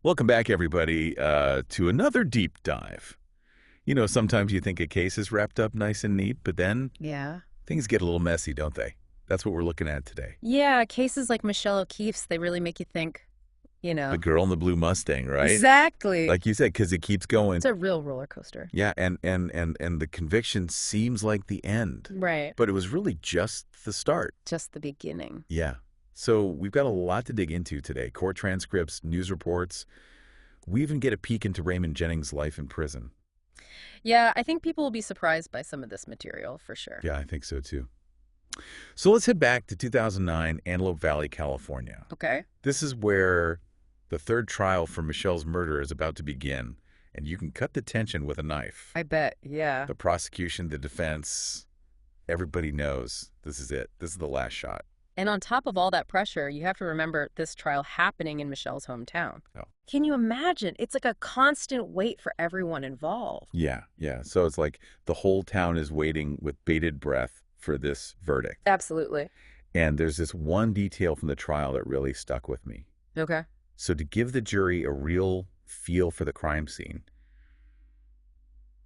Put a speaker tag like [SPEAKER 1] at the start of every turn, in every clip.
[SPEAKER 1] Welcome back, everybody, to another deep dive. You know, sometimes you think a case is wrapped up nice and neat, but then
[SPEAKER 2] Yeah.
[SPEAKER 1] things get a little messy, don't they? That's what we're looking at today.
[SPEAKER 2] Yeah, cases like Michelle O'Keefe's, they really make you think, you
[SPEAKER 1] The
[SPEAKER 2] know.
[SPEAKER 1] girl in the blue Mustang, right?
[SPEAKER 2] Exactly.
[SPEAKER 1] Like you said, because it keeps going.
[SPEAKER 2] It's a real roller coaster.
[SPEAKER 1] Yeah, and the conviction seems like the end,
[SPEAKER 2] Right.
[SPEAKER 1] but it was really just the start.
[SPEAKER 2] Just the beginning.
[SPEAKER 1] Yeah. So we've got a lot to dig into today. Court transcripts, news reports. We even get a peek into Raymond Jennings' life in prison.
[SPEAKER 2] Yeah, I think people will be surprised by some of this material for sure.
[SPEAKER 1] Yeah, I think so too. So let's head back to 2009, Antelope Valley, California.
[SPEAKER 2] Okay.
[SPEAKER 1] This is where the third trial for Michelle's murder is about to begin, and you can cut the tension with a knife.
[SPEAKER 2] I bet. Yeah.
[SPEAKER 1] The prosecution, the defense, everybody knows this is it. This is the last shot.
[SPEAKER 2] And on top of all that pressure, you have to remember this trial happening in Michelle's hometown.
[SPEAKER 1] Oh.
[SPEAKER 2] Can you imagine? It's like a constant wait for everyone involved.
[SPEAKER 1] Yeah. So it's like the whole town is waiting with bated breath for this verdict.
[SPEAKER 2] Absolutely.
[SPEAKER 1] And there's this one detail from the trial that really stuck with me.
[SPEAKER 2] Okay.
[SPEAKER 1] So to give the jury a real feel for the crime scene,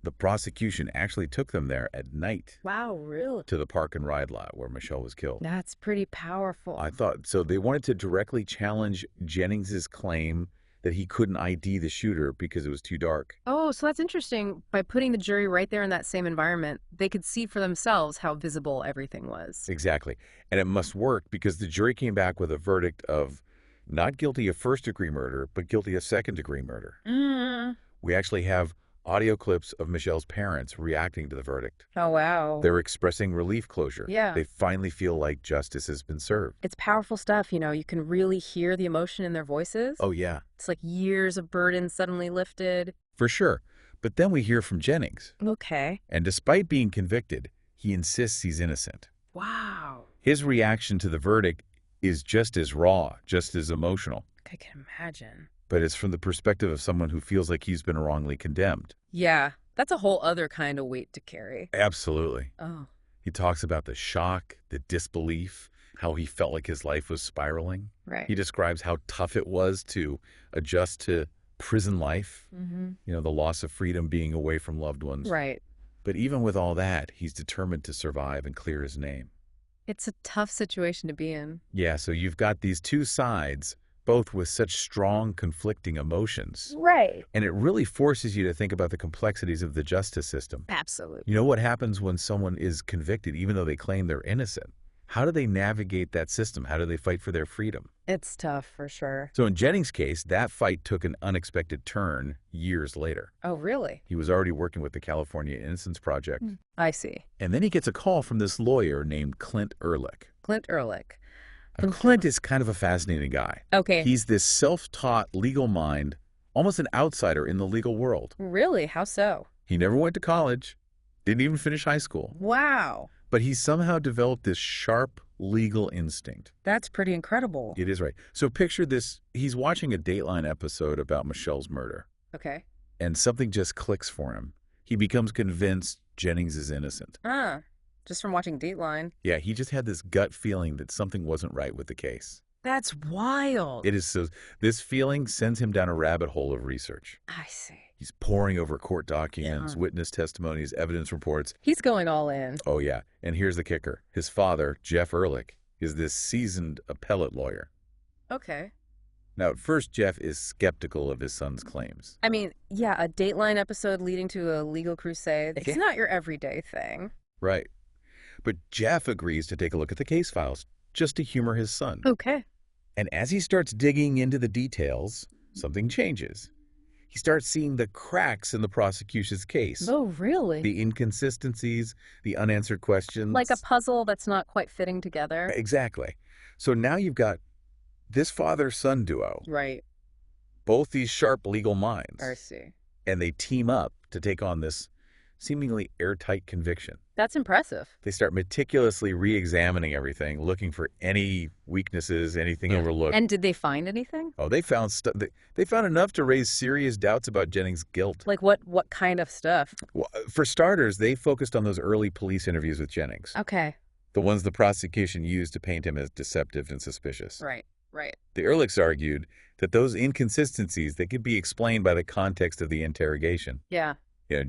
[SPEAKER 1] the prosecution actually took them there at night
[SPEAKER 2] Wow, really?
[SPEAKER 1] to the park and ride lot where Michelle was killed.
[SPEAKER 2] That's pretty powerful.
[SPEAKER 1] I thought, so they wanted to directly challenge Jennings's claim that he couldn't ID the shooter because it was too dark.
[SPEAKER 2] Oh, so that's interesting. By putting the jury right there in that same environment, they could see for themselves how visible everything was.
[SPEAKER 1] Exactly. And it must work because the jury came back with a verdict of not guilty of first-degree murder, but guilty of second-degree murder. We actually have audio clips of Michelle's parents reacting to the verdict.
[SPEAKER 2] Oh, wow.
[SPEAKER 1] They're expressing relief closure.
[SPEAKER 2] Yeah.
[SPEAKER 1] They finally feel like justice has been served.
[SPEAKER 2] It's powerful stuff, you know. You can really hear the emotion in their voices.
[SPEAKER 1] Oh, yeah,
[SPEAKER 2] It's like years of burden suddenly lifted.
[SPEAKER 1] for sure. But then we hear from Jennings.
[SPEAKER 2] Okay.
[SPEAKER 1] And despite being convicted, he insists he's innocent.
[SPEAKER 2] Wow.
[SPEAKER 1] His reaction to the verdict is just as raw, just as emotional.
[SPEAKER 2] I can imagine.
[SPEAKER 1] But it's from the perspective of someone who feels like he's been wrongly condemned.
[SPEAKER 2] Yeah, that's a whole other kind of weight to carry.
[SPEAKER 1] Absolutely.
[SPEAKER 2] Oh.
[SPEAKER 1] He talks about the shock, the disbelief, how he felt like his life was spiraling.
[SPEAKER 2] Right.
[SPEAKER 1] He describes how tough it was to adjust to prison life,
[SPEAKER 2] Mm-hmm.
[SPEAKER 1] you know, the loss of freedom, being away from loved ones.
[SPEAKER 2] Right.
[SPEAKER 1] But even with all that, he's determined to survive and clear his name.
[SPEAKER 2] It's a tough situation to be in.
[SPEAKER 1] Yeah, so you've got these two sides, both with such strong, conflicting emotions.
[SPEAKER 2] Right.
[SPEAKER 1] And it really forces you to think about the complexities of the justice system.
[SPEAKER 2] Absolutely.
[SPEAKER 1] You know what happens when someone is convicted, even though they claim they're innocent? How do they navigate that system? How do they fight for their freedom?
[SPEAKER 2] It's tough for sure.
[SPEAKER 1] So in Jennings' case, that fight took an unexpected turn years later.
[SPEAKER 2] Oh, really?
[SPEAKER 1] He was already working with the California Innocence Project.
[SPEAKER 2] I see.
[SPEAKER 1] And then he gets a call from this lawyer named Clint Ehrlich.
[SPEAKER 2] Clint Ehrlich.
[SPEAKER 1] Now, Clint is kind of a fascinating guy.
[SPEAKER 2] Okay.
[SPEAKER 1] He's this self-taught legal mind, almost an outsider in the legal world.
[SPEAKER 2] Really? How so?
[SPEAKER 1] He never went to college, didn't even finish high school,
[SPEAKER 2] Wow.
[SPEAKER 1] but he somehow developed this sharp legal instinct.
[SPEAKER 2] That's pretty incredible.
[SPEAKER 1] It is right. So picture this. He's watching a Dateline episode about Michelle's murder,
[SPEAKER 2] Okay.
[SPEAKER 1] and something just clicks for him. He becomes convinced Jennings is innocent.
[SPEAKER 2] Just from watching Dateline.
[SPEAKER 1] Yeah, he just had this gut feeling that something wasn't right with the case.
[SPEAKER 2] That's wild.
[SPEAKER 1] It is so. This feeling sends him down a rabbit hole of research.
[SPEAKER 2] I see.
[SPEAKER 1] He's poring over court documents,
[SPEAKER 2] Yeah.
[SPEAKER 1] witness testimonies, evidence reports.
[SPEAKER 2] He's going all in.
[SPEAKER 1] Oh, yeah. And here's the kicker. His father, Jeff Ehrlich, is this seasoned appellate lawyer.
[SPEAKER 2] Okay.
[SPEAKER 1] Now, at first, Jeff is skeptical of his son's claims.
[SPEAKER 2] I mean, yeah, a Dateline episode leading to a legal crusade. It's not your everyday thing.
[SPEAKER 1] Right. But Jeff agrees to take a look at the case files just to humor his son.
[SPEAKER 2] Okay.
[SPEAKER 1] And as he starts digging into the details, something changes. He starts seeing the cracks in the prosecution's case.
[SPEAKER 2] Oh, really?
[SPEAKER 1] The inconsistencies, the unanswered questions.
[SPEAKER 2] Like a puzzle that's not quite fitting together.
[SPEAKER 1] Exactly. So now you've got this father-son duo,
[SPEAKER 2] Right.
[SPEAKER 1] both these sharp legal minds,
[SPEAKER 2] I see.
[SPEAKER 1] and they team up to take on this seemingly airtight conviction.
[SPEAKER 2] That's impressive.
[SPEAKER 1] They start meticulously re-examining everything, looking for any weaknesses, anything overlooked.
[SPEAKER 2] And did they find anything?
[SPEAKER 1] Oh, they found they found enough to raise serious doubts about Jennings' guilt.
[SPEAKER 2] Like what kind of stuff?
[SPEAKER 1] Well, for starters, they focused on those early police interviews with Jennings,
[SPEAKER 2] Okay.
[SPEAKER 1] the ones the prosecution used to paint him as deceptive and suspicious.
[SPEAKER 2] Right. Right.
[SPEAKER 1] The Ehrlichs argued that those inconsistencies, they could be explained by the context of the interrogation.
[SPEAKER 2] Yeah.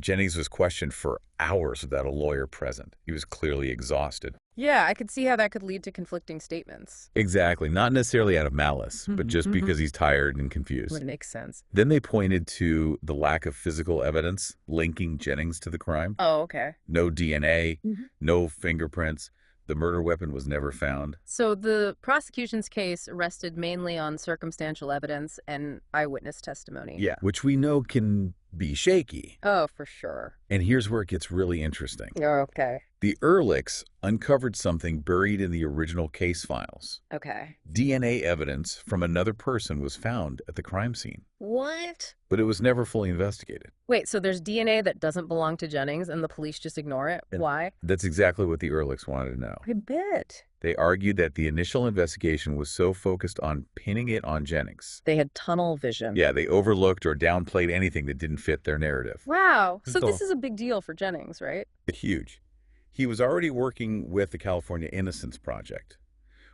[SPEAKER 1] Jennings was questioned for hours without a lawyer present. He was clearly exhausted.
[SPEAKER 2] Yeah, I could see how that could lead to conflicting statements.
[SPEAKER 1] Exactly. Not necessarily out of malice, but just because he's tired and confused.
[SPEAKER 2] Would make sense.
[SPEAKER 1] Then they pointed to the lack of physical evidence linking Jennings to the crime.
[SPEAKER 2] Oh, okay.
[SPEAKER 1] No DNA, no fingerprints. The murder weapon was never found.
[SPEAKER 2] So the prosecution's case rested mainly on circumstantial evidence and eyewitness testimony.
[SPEAKER 1] Yeah, which we know can be shaky.
[SPEAKER 2] Oh, for sure.
[SPEAKER 1] And here's where it gets really interesting.
[SPEAKER 2] Okay.
[SPEAKER 1] The Ehrlichs uncovered something buried in the original case files.
[SPEAKER 2] Okay.
[SPEAKER 1] DNA evidence from another person was found at the crime scene,
[SPEAKER 2] What?
[SPEAKER 1] but it was never fully investigated.
[SPEAKER 2] Wait, so there's DNA that doesn't belong to Jennings and the police just ignore it?
[SPEAKER 1] And
[SPEAKER 2] Why?
[SPEAKER 1] That's exactly what the Ehrlichs wanted to know.
[SPEAKER 2] I bet.
[SPEAKER 1] They argued that the initial investigation was so focused on pinning it on Jennings.
[SPEAKER 2] They had tunnel vision.
[SPEAKER 1] Yeah, they overlooked or downplayed anything that didn't fit their narrative.
[SPEAKER 2] Wow. So
[SPEAKER 1] Cool.
[SPEAKER 2] this is a big deal for Jennings, right?
[SPEAKER 1] Huge. He was already working with the California Innocence Project,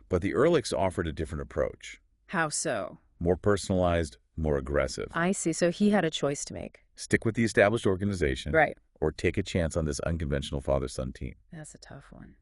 [SPEAKER 1] but the Ehrlichs offered a different approach.
[SPEAKER 2] How so?
[SPEAKER 1] More personalized, more aggressive.
[SPEAKER 2] I see. So he had a choice to make.
[SPEAKER 1] Stick with the established organization,
[SPEAKER 2] Right.
[SPEAKER 1] or take a chance on this unconventional father-son team.
[SPEAKER 2] That's a tough one.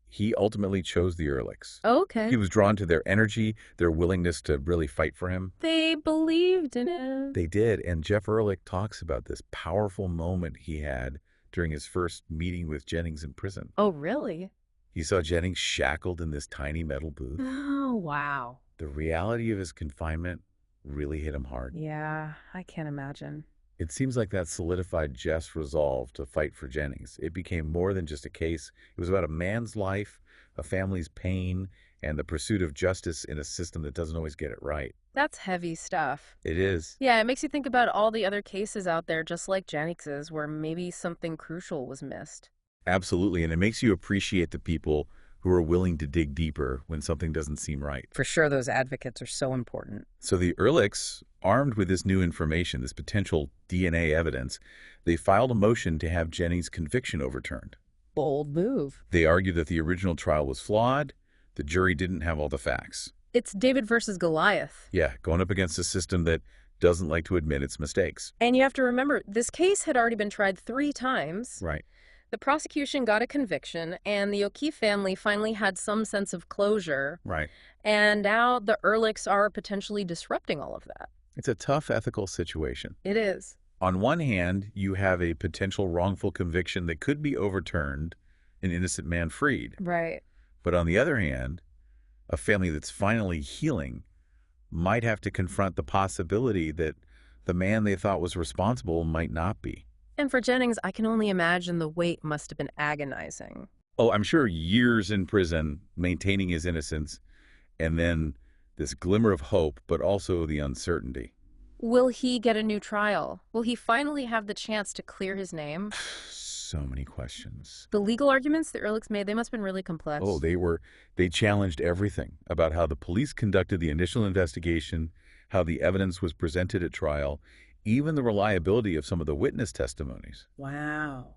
[SPEAKER 1] He ultimately chose the Ehrlichs.
[SPEAKER 2] Okay.
[SPEAKER 1] He was drawn to their energy, their willingness to really fight for him.
[SPEAKER 2] They believed in it.
[SPEAKER 1] They did, and Jeff Ehrlich talks about this powerful moment he had during his first meeting with Jennings in prison.
[SPEAKER 2] Oh, really?
[SPEAKER 1] He saw Jennings shackled in this tiny metal booth.
[SPEAKER 2] Oh, wow.
[SPEAKER 1] The reality of his confinement really hit him hard.
[SPEAKER 2] Yeah, I can't imagine.
[SPEAKER 1] It seems like that solidified Jeff's resolve to fight for Jennings. It became more than just a case. It was about a man's life, a family's pain, and the pursuit of justice in a system that doesn't always get it right.
[SPEAKER 2] That's heavy stuff.
[SPEAKER 1] It is.
[SPEAKER 2] Yeah, it makes you think about all the other cases out there, just like Jennings's, where maybe something crucial was missed.
[SPEAKER 1] Absolutely, and it makes you appreciate the people who are willing to dig deeper when something doesn't seem right.
[SPEAKER 2] For sure, those advocates are so important.
[SPEAKER 1] So the Ehrlichs, armed with this new information, this potential DNA evidence, they filed a motion to have Jennings' conviction overturned.
[SPEAKER 2] Bold move.
[SPEAKER 1] They argued that the original trial was flawed. The jury didn't have all the facts.
[SPEAKER 2] It's David versus Goliath.
[SPEAKER 1] Yeah, going up against a system that doesn't like to admit its mistakes.
[SPEAKER 2] And you have to remember, this case had already been tried 3 times.
[SPEAKER 1] Right.
[SPEAKER 2] The prosecution got a conviction, and the O'Keefe family finally had some sense of closure.
[SPEAKER 1] Right.
[SPEAKER 2] And now the Ehrlichs are potentially disrupting all of that.
[SPEAKER 1] It's a tough ethical situation.
[SPEAKER 2] It is.
[SPEAKER 1] On one hand, you have a potential wrongful conviction that could be overturned, an innocent man freed.
[SPEAKER 2] Right.
[SPEAKER 1] But on the other hand, a family that's finally healing might have to confront the possibility that the man they thought was responsible might not be.
[SPEAKER 2] And for Jennings, I can only imagine the wait must have been agonizing.
[SPEAKER 1] Oh, I'm sure years in prison, maintaining his innocence, and then this glimmer of hope, but also the uncertainty.
[SPEAKER 2] Will he get a new trial? Will he finally have the chance to clear his name?
[SPEAKER 1] So many questions.
[SPEAKER 2] The legal arguments the Ehrlichs made, they must have been really complex.
[SPEAKER 1] Oh, they challenged everything about how the police conducted the initial investigation, how the evidence was presented at trial, even the reliability of some of the witness testimonies.
[SPEAKER 2] Wow.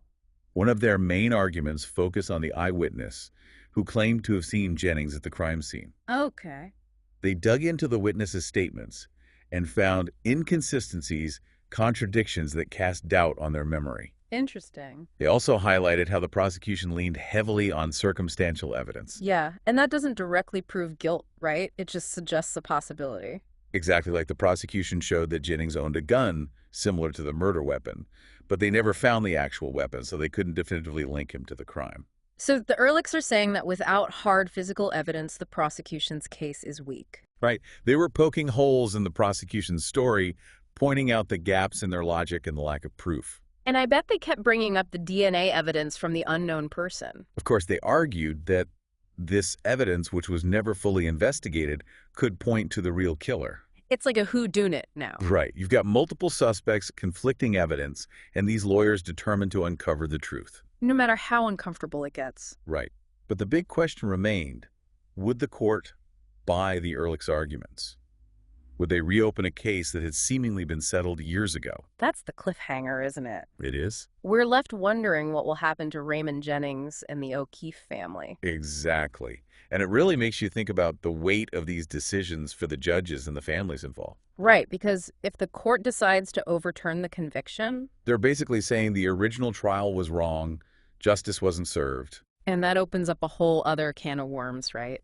[SPEAKER 1] One of their main arguments focused on the eyewitness who claimed to have seen Jennings at the crime scene.
[SPEAKER 2] Okay.
[SPEAKER 1] They dug into the witness's statements and found inconsistencies, contradictions that cast doubt on their memory.
[SPEAKER 2] Interesting.
[SPEAKER 1] They also highlighted how the prosecution leaned heavily on circumstantial evidence.
[SPEAKER 2] Yeah, and that doesn't directly prove guilt, right? It just suggests a possibility.
[SPEAKER 1] Exactly, like the prosecution showed that Jennings owned a gun similar to the murder weapon, but they never found the actual weapon, so they couldn't definitively link him to the crime.
[SPEAKER 2] So the Ehrlichs are saying that without hard physical evidence, the prosecution's case is weak.
[SPEAKER 1] Right. They were poking holes in the prosecution's story, pointing out the gaps in their logic and the lack of proof.
[SPEAKER 2] And I bet they kept bringing up the DNA evidence from the unknown person.
[SPEAKER 1] Of course, they argued that this evidence, which was never fully investigated, could point to the real killer.
[SPEAKER 2] It's like a whodunit now.
[SPEAKER 1] Right. You've got multiple suspects, conflicting evidence, and these lawyers determined to uncover the truth.
[SPEAKER 2] No matter how uncomfortable it gets.
[SPEAKER 1] Right. But the big question remained, would the court buy the Ehrlichs' arguments? Would they reopen a case that had seemingly been settled years ago?
[SPEAKER 2] That's the cliffhanger, isn't it?
[SPEAKER 1] It is?
[SPEAKER 2] We're left wondering what will happen to Raymond Jennings and the O'Keefe family.
[SPEAKER 1] Exactly. And it really makes you think about the weight of these decisions for the judges and the families involved.
[SPEAKER 2] Right, because if the court decides to overturn the conviction,
[SPEAKER 1] They're basically saying the original trial was wrong, justice wasn't served.
[SPEAKER 2] and that opens up a whole other can of worms, right?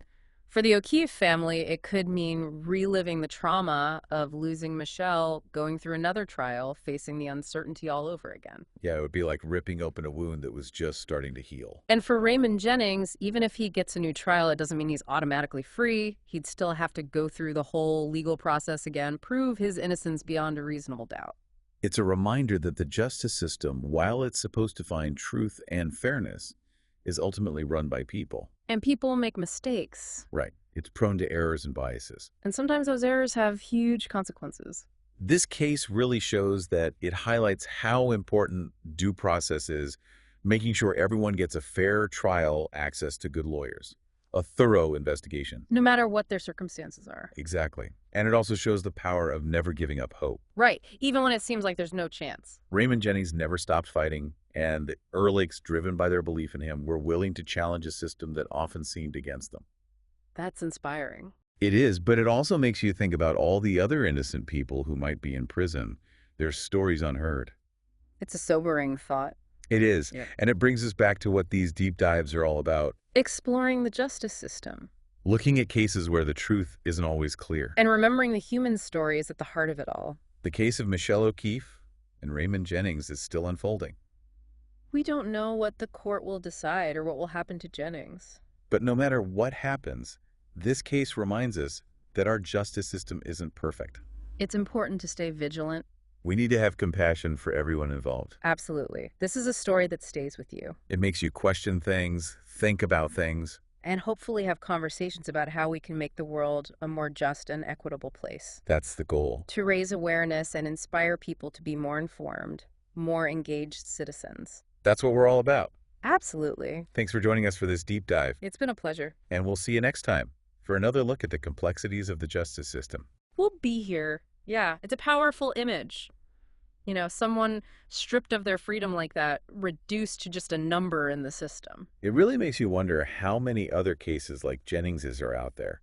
[SPEAKER 2] For the O'Keefe family, it could mean reliving the trauma of losing Michelle, going through another trial, facing the uncertainty all over again.
[SPEAKER 1] Yeah, it would be like ripping open a wound that was just starting to heal.
[SPEAKER 2] And for Raymond Jennings, even if he gets a new trial, it doesn't mean he's automatically free. He'd still have to go through the whole legal process again, prove his innocence beyond a reasonable doubt.
[SPEAKER 1] It's a reminder that the justice system, while it's supposed to find truth and fairness, is ultimately run by people.
[SPEAKER 2] And people make mistakes.
[SPEAKER 1] Right. It's prone to errors and biases.
[SPEAKER 2] And sometimes those errors have huge consequences.
[SPEAKER 1] This case really shows that it highlights how important due process is, making sure everyone gets a fair trial, access to good lawyers, a thorough investigation.
[SPEAKER 2] No matter what their circumstances are.
[SPEAKER 1] Exactly. And it also shows the power of never giving up hope.
[SPEAKER 2] Right, even when it seems like there's no chance.
[SPEAKER 1] Raymond Jennings never stopped fighting, and the Ehrlichs, driven by their belief in him, were willing to challenge a system that often seemed against them.
[SPEAKER 2] That's inspiring.
[SPEAKER 1] It is, but it also makes you think about all the other innocent people who might be in prison. Their stories unheard.
[SPEAKER 2] It's a sobering thought.
[SPEAKER 1] It is,
[SPEAKER 2] Yeah.
[SPEAKER 1] and it brings us back to what these deep dives are all about.
[SPEAKER 2] Exploring the justice system.
[SPEAKER 1] Looking at cases where the truth isn't always clear.
[SPEAKER 2] And remembering the human story is at the heart of it all.
[SPEAKER 1] The case of Michelle O'Keefe and Raymond Jennings is still unfolding.
[SPEAKER 2] We don't know what the court will decide or what will happen to Jennings.
[SPEAKER 1] But no matter what happens, this case reminds us that our justice system isn't perfect.
[SPEAKER 2] It's important to stay vigilant.
[SPEAKER 1] We need to have compassion for everyone involved.
[SPEAKER 2] Absolutely. This is a story that stays with you.
[SPEAKER 1] It makes you question things, think about things.
[SPEAKER 2] And hopefully have conversations about how we can make the world a more just and equitable place.
[SPEAKER 1] That's the goal.
[SPEAKER 2] To raise awareness and inspire people to be more informed, more engaged citizens.
[SPEAKER 1] That's what we're all about.
[SPEAKER 2] Absolutely.
[SPEAKER 1] Thanks for joining us for this deep dive.
[SPEAKER 2] It's been a pleasure.
[SPEAKER 1] And we'll see you next time for another look at the complexities of the justice system.
[SPEAKER 2] We'll be here. Yeah, it's a powerful image. You know, someone stripped of their freedom like that, reduced to just a number in the system.
[SPEAKER 1] It really makes you wonder how many other cases like Jennings's are out there,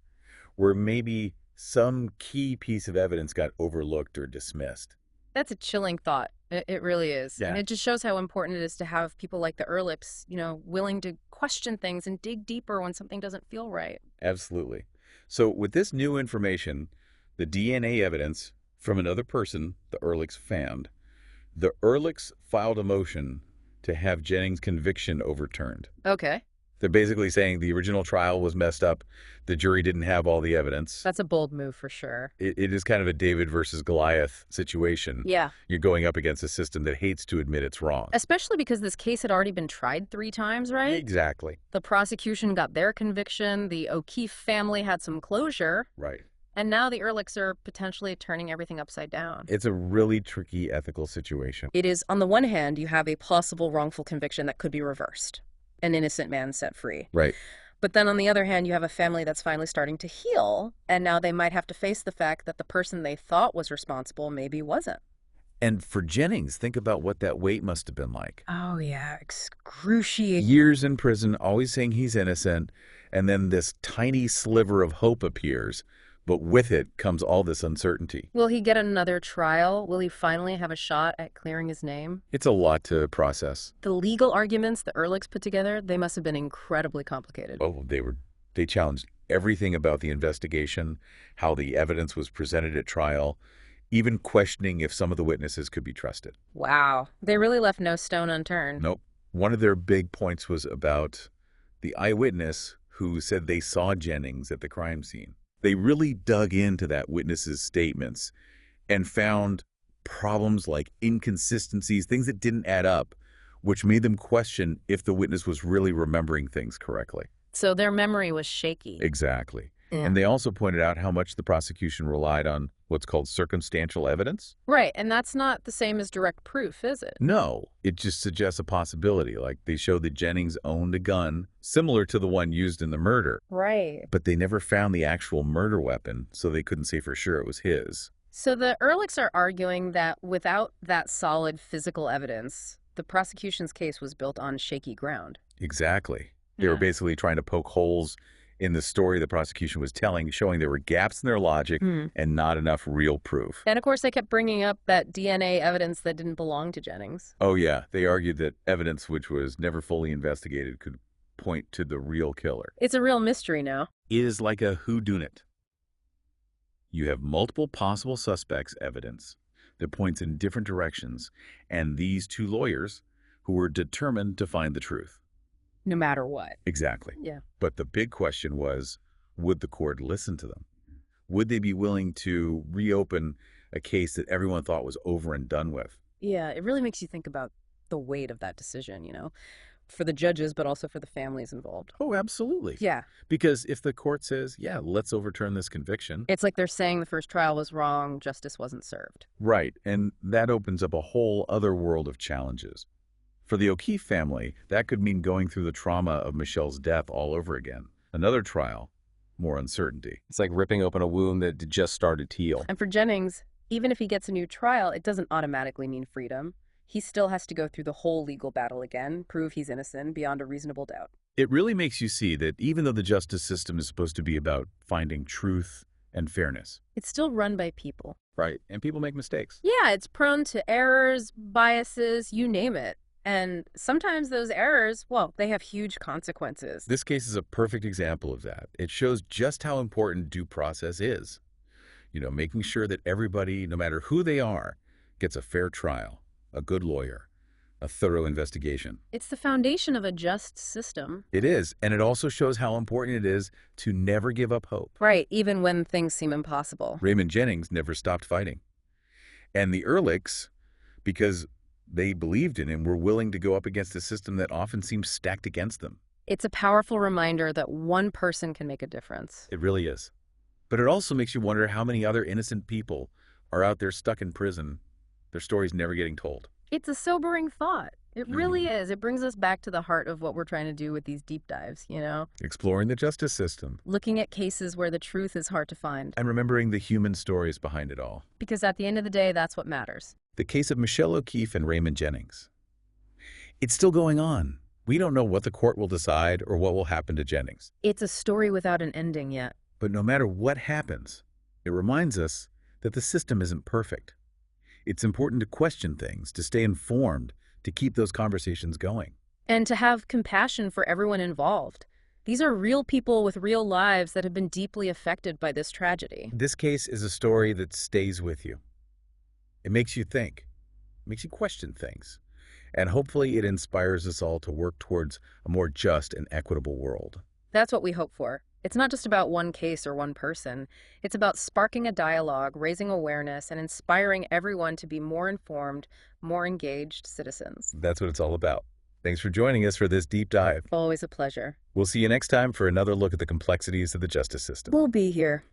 [SPEAKER 1] where maybe some key piece of evidence got overlooked or dismissed.
[SPEAKER 2] That's a chilling thought. It really is.
[SPEAKER 1] Yeah.
[SPEAKER 2] And it just shows how important it is to have people like the Ehrlichs, willing to question things and dig deeper when something doesn't feel right.
[SPEAKER 1] Absolutely. So with this new information, the DNA evidence from another person the Ehrlichs found, the Ehrlichs filed a motion to have Jennings' conviction overturned.
[SPEAKER 2] Okay.
[SPEAKER 1] They're basically saying the original trial was messed up. The jury didn't have all the evidence.
[SPEAKER 2] That's a bold move for sure.
[SPEAKER 1] It is kind of a David versus Goliath situation.
[SPEAKER 2] Yeah.
[SPEAKER 1] You're going up against a system that hates to admit it's wrong.
[SPEAKER 2] Especially because this case had already been tried 3 times, right?
[SPEAKER 1] Exactly.
[SPEAKER 2] The prosecution got their conviction, the O'Keefe family had some closure,
[SPEAKER 1] Right.
[SPEAKER 2] and now the Ehrlichs are potentially turning everything upside down.
[SPEAKER 1] It's a really tricky ethical situation.
[SPEAKER 2] It is, on the one hand, you have a possible wrongful conviction that could be reversed. An innocent man set free.
[SPEAKER 1] Right.
[SPEAKER 2] But then on the other hand, you have a family that's finally starting to heal, and now they might have to face the fact that the person they thought was responsible maybe wasn't.
[SPEAKER 1] And for Jennings, think about what that wait must have been like.
[SPEAKER 2] Oh, yeah, excruciating.
[SPEAKER 1] Years in prison, always saying he's innocent, and then this tiny sliver of hope appears, but with it comes all this uncertainty.
[SPEAKER 2] Will he get another trial? Will he finally have a shot at clearing his name?
[SPEAKER 1] It's a lot to process.
[SPEAKER 2] The legal arguments the Ehrlichs put together, they must have been incredibly complicated.
[SPEAKER 1] Oh, they challenged everything about the investigation, how the evidence was presented at trial, even questioning if some of the witnesses could be trusted.
[SPEAKER 2] Wow. They really left no stone unturned.
[SPEAKER 1] Nope. One of their big points was about the eyewitness who said they saw Jennings at the crime scene. They really dug into that witness's statements and found problems like inconsistencies, things that didn't add up, which made them question if the witness was really remembering things correctly.
[SPEAKER 2] So their memory was shaky.
[SPEAKER 1] Exactly. And they also pointed out how much the prosecution relied on what's called circumstantial evidence.
[SPEAKER 2] Right, and that's not the same as direct proof, is it?
[SPEAKER 1] No, it just suggests a possibility. Like they show that Jennings owned a gun similar to the one used in the murder.
[SPEAKER 2] Right.
[SPEAKER 1] But they never found the actual murder weapon, so they couldn't say for sure it was his.
[SPEAKER 2] So the Ehrlichs are arguing that without that solid physical evidence, the prosecution's case was built on shaky ground.
[SPEAKER 1] Exactly. They were basically trying to poke holes in the story the prosecution was telling, showing there were gaps in their logic and not enough real proof.
[SPEAKER 2] And of course, they kept bringing up that DNA evidence that didn't belong to Jennings.
[SPEAKER 1] Oh, yeah. They argued that evidence which was never fully investigated could point to the real killer.
[SPEAKER 2] It's a real mystery now.
[SPEAKER 1] It is like a whodunit. You have multiple possible suspects' evidence that points in different directions, and these two lawyers who were determined to find the truth.
[SPEAKER 2] No matter what.
[SPEAKER 1] Exactly.
[SPEAKER 2] Yeah.
[SPEAKER 1] But the big question was, would the court listen to them? Would they be willing to reopen a case that everyone thought was over and done with?
[SPEAKER 2] Yeah, it really makes you think about the weight of that decision, for the judges, but also for the families involved.
[SPEAKER 1] Oh, absolutely.
[SPEAKER 2] Yeah.
[SPEAKER 1] Because if the court says, yeah, let's overturn this conviction.
[SPEAKER 2] It's like they're saying the first trial was wrong, justice wasn't served.
[SPEAKER 1] Right. And that opens up a whole other world of challenges. For the O'Keefe family, that could mean going through the trauma of Michelle's death all over again. Another trial, more uncertainty. It's like ripping open a wound that just started to heal.
[SPEAKER 2] And for Jennings, even if he gets a new trial, it doesn't automatically mean freedom. He still has to go through the whole legal battle again, prove he's innocent beyond a reasonable doubt.
[SPEAKER 1] It really makes you see that even though the justice system is supposed to be about finding truth and fairness.
[SPEAKER 2] It's still run by people.
[SPEAKER 1] Right. And people make mistakes.
[SPEAKER 2] Yeah, it's prone to errors, biases, you name it. And sometimes those errors, well, they have huge consequences.
[SPEAKER 1] This case is a perfect example of that. It shows just how important due process is. Making sure that everybody, no matter who they are, gets a fair trial, a good lawyer, a thorough investigation.
[SPEAKER 2] It's the foundation of a just system.
[SPEAKER 1] It is, and it also shows how important it is to never give up hope.
[SPEAKER 2] Right, even when things seem impossible.
[SPEAKER 1] Raymond Jennings never stopped fighting. And the Ehrlichs, because they believed in him, were willing to go up against a system that often seems stacked against them.
[SPEAKER 2] It's a powerful reminder that one person can make a difference.
[SPEAKER 1] It really is. But it also makes you wonder how many other innocent people are out there stuck in prison, their stories never getting told.
[SPEAKER 2] It's a sobering thought. It really is. It brings us back to the heart of what we're trying to do with these deep dives,
[SPEAKER 1] Exploring the justice system.
[SPEAKER 2] Looking at cases where the truth is hard to find.
[SPEAKER 1] And remembering the human stories behind it all.
[SPEAKER 2] Because at the end of the day, that's what matters.
[SPEAKER 1] The case of Michelle O'Keefe and Raymond Jennings. It's still going on. We don't know what the court will decide or what will happen to Jennings.
[SPEAKER 2] It's a story without an ending yet.
[SPEAKER 1] But no matter what happens, it reminds us that the system isn't perfect. It's important to question things, to stay informed, to keep those conversations going.
[SPEAKER 2] And to have compassion for everyone involved. These are real people with real lives that have been deeply affected by this tragedy.
[SPEAKER 1] This case is a story that stays with you. It makes you think, makes you question things, and hopefully it inspires us all to work towards a more just and equitable world.
[SPEAKER 2] That's what we hope for. It's not just about one case or one person. It's about sparking a dialogue, raising awareness, and inspiring everyone to be more informed, more engaged citizens.
[SPEAKER 1] That's what it's all about. Thanks for joining us for this deep dive.
[SPEAKER 2] Always a pleasure.
[SPEAKER 1] We'll see you next time for another look at the complexities of the justice system.
[SPEAKER 2] We'll be here.